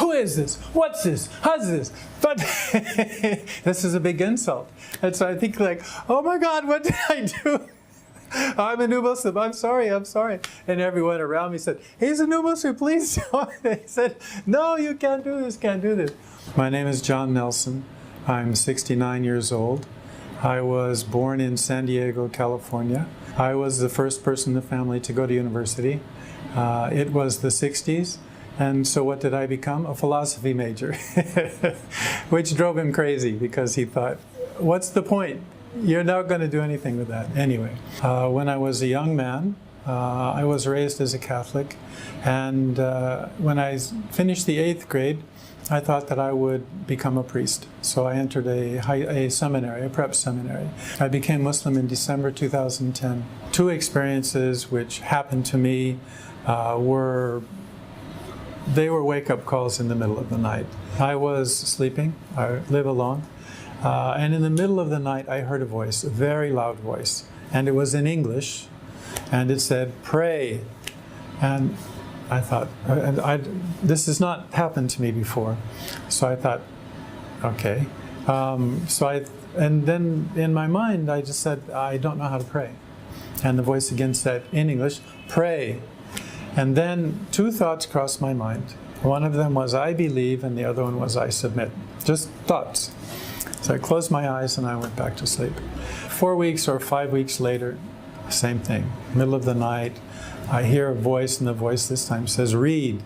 Who is this? What's this? How's this? But this is a big insult. And so I think like, oh my God, what did I do? I'm a new Muslim. I'm sorry. And everyone around me said, he's a new Muslim, please don't. They said, no, you can't do this, can't do this. My name is John Nelson. I'm 69 years old. I was born in San Diego, California. I was the first person in the family to go to university. It was the 60s. And so what did I become? A philosophy major, which drove him crazy because he thought, what's the point? You're not going to do anything with that. Anyway, when I was a young man, I was raised as a Catholic. And when I finished the 8th grade, I thought that I would become a priest. So I entered a seminary, a prep seminary. I became Muslim in December 2010. Two experiences which happened to me were wake-up calls in the middle of the night. I was sleeping. I live alone. And in the middle of the night, I heard a voice, a very loud voice. And it was in English. And it said, pray. And I thought, this has not happened to me before. So I thought, okay. And then in my mind, I just said, I don't know how to pray. And the voice again said, in English, pray. And then two thoughts crossed my mind. One of them was, I believe, and the other one was, I submit. Just thoughts. So I closed my eyes and I went back to sleep. 4 weeks or 5 weeks later, same thing. Middle of the night, I hear a voice, and the voice this time says, read.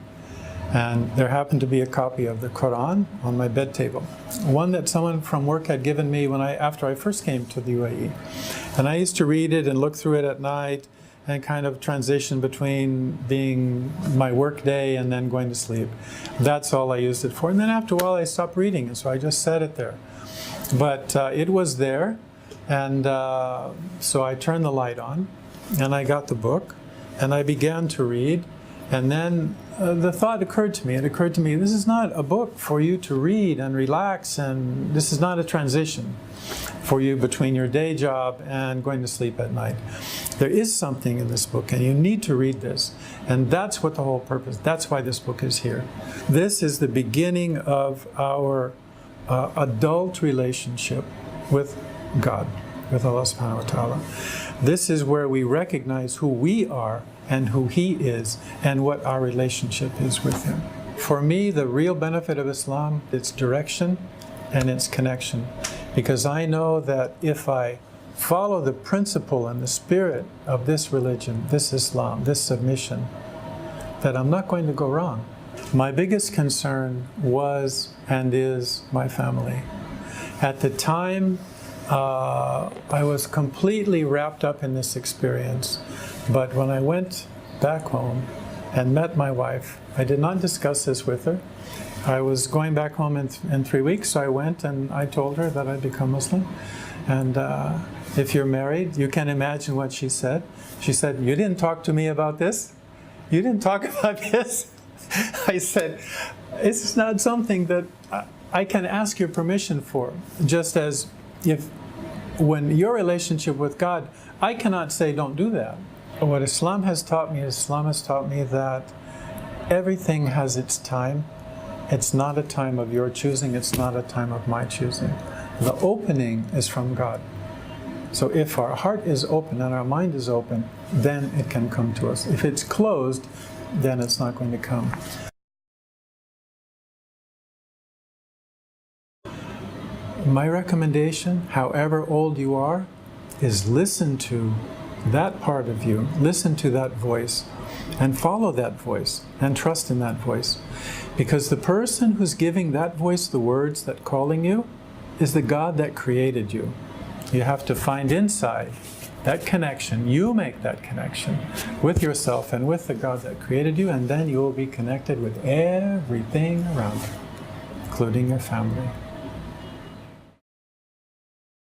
And there happened to be a copy of the Quran on my bed table. One that someone from work had given me after I first came to the UAE. And I used to read it and look through it at night and kind of transition between being my work day and then going to sleep. That's all I used it for. And then after a while I stopped reading, and so I just set it there. But it was there, and so I turned the light on, and I got the book, and I began to read. And then the thought occurred to me, this is not a book for you to read and relax, and this is not a transition for you between your day job and going to sleep at night. There is something in this book, and you need to read this. And that's what the whole purpose, that's why this book is here. This is the beginning of our adult relationship with God, with Allah subhanahu wa ta'ala. This is where we recognize who we are and who He is and what our relationship is with Him. For me, the real benefit of Islam, its direction and its connection. Because I know that if I follow the principle and the spirit of this religion, this Islam, this submission, that I'm not going to go wrong. My biggest concern was and is my family. At the time, I was completely wrapped up in this experience. But when I went back home and met my wife, I did not discuss this with her. I was going back home in 3 weeks, so I went and I told her that I'd become Muslim. And if you're married, you can imagine what she said. She said, you didn't talk to me about this? You didn't talk about this? I said, it's not something that I can ask your permission for. Just as when your relationship with God, I cannot say don't do that. What Islam has taught me that everything has its time. It's not a time of your choosing, it's not a time of my choosing. The opening is from God. So if our heart is open and our mind is open, then it can come to us. If it's closed, then it's not going to come. My recommendation, however old you are, is listen to that part of you, listen to that voice, and follow that voice, and trust in that voice. Because the person who's giving that voice the words that calling you is the God that created you. You have to find inside that connection. You make that connection with yourself and with the God that created you, and then you will be connected with everything around you, including your family.